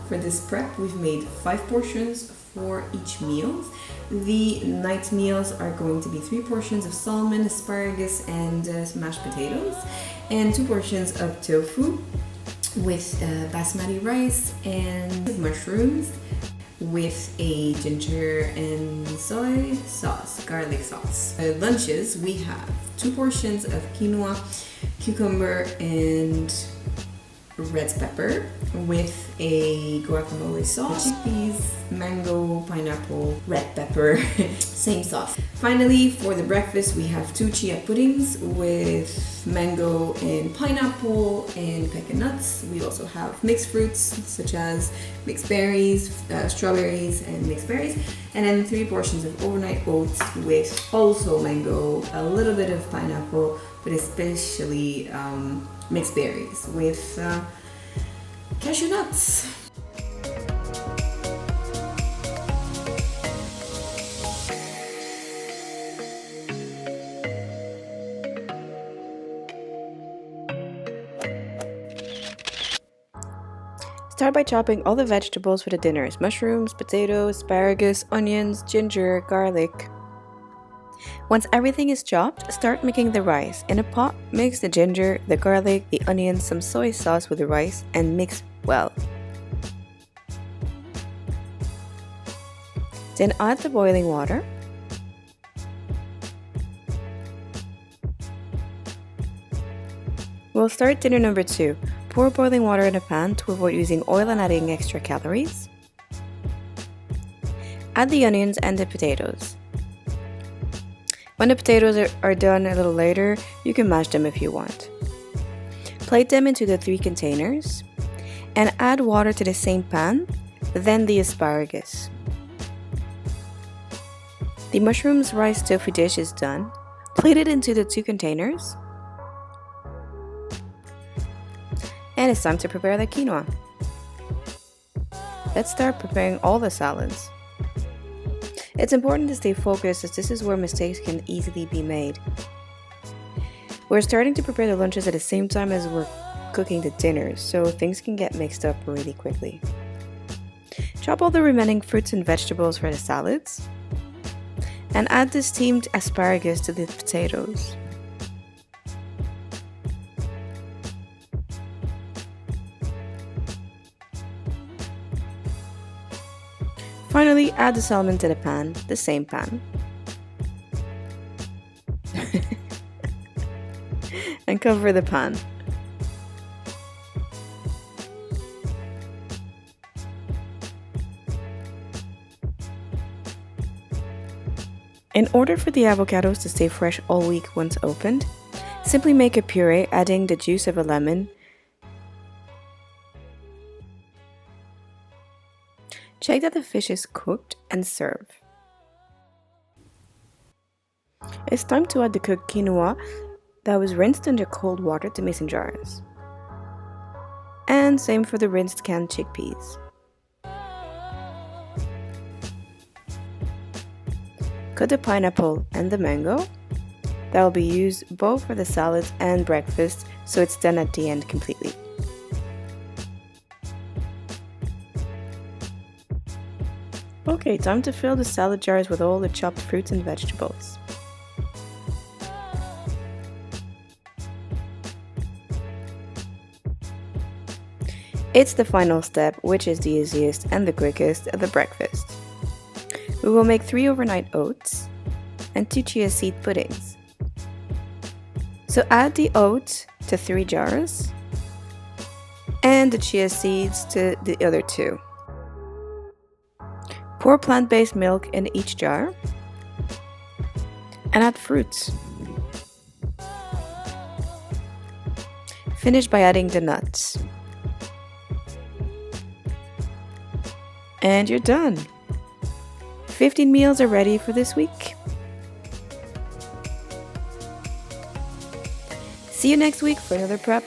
For this prep, we've made 5 portions for each meal. The night meals are going to be 3 portions of salmon, asparagus, and mashed potatoes, and 2 portions of tofu with basmati rice and mushrooms with a ginger and soy sauce, garlic sauce. Lunches, we have 2 portions of quinoa, cucumber, and red pepper with a guacamole sauce, chickpeas, mango, pineapple, red pepper, same sauce. Finally, for the breakfast, we have 2 chia puddings with mango and pineapple and pecan nuts. We also have mixed fruits such as mixed berries, strawberries, and mixed berries. And then 3 portions of overnight oats with also mango, a little bit of pineapple, but especially mixed berries with cashew nuts. Start by chopping all the vegetables for the dinners: mushrooms, potatoes, asparagus, onions, ginger, garlic. Once everything is chopped, start making the rice. In a pot, mix the ginger, the garlic, the onions, some soy sauce with the rice, and mix well. Then add the boiling water. We'll start dinner number 2. Pour boiling water in a pan to avoid using oil and adding extra calories. Add the onions and the potatoes. When the potatoes are done a little later, you can mash them if you want. Plate them into the 3 containers and add water to the same pan, then the asparagus. The mushrooms, rice, tofu dish is done. Plate it into the 2 containers. And it's time to prepare the quinoa. Let's start preparing all the salads. It's important to stay focused as this is where mistakes can easily be made. We're starting to prepare the lunches at the same time as we're cooking the dinners, so things can get mixed up really quickly. Chop all the remaining fruits and vegetables for the salads, and add the steamed asparagus to the potatoes. Finally, add the salmon to the pan, the same pan. And cover the pan. In order for the avocados to stay fresh all week once opened, simply make a puree adding the juice of a lemon. Check that the fish is cooked and serve. It's time to add the cooked quinoa that was rinsed under cold water to mason jars. And same for the rinsed canned chickpeas. Cut the pineapple and the mango. That will be used both for the salads and breakfast, so it's done at the end completely. Okay, time to fill the salad jars with all the chopped fruits and vegetables. It's the final step, which is the easiest and the quickest, the breakfast. We will make 3 overnight oats and 2 chia seed puddings. So add the oats to 3 jars and the chia seeds to the other 2. Pour plant-based milk in each jar and add fruits. Finish by adding the nuts. And you're done. 15 meals are ready for this week. See you next week for another prep.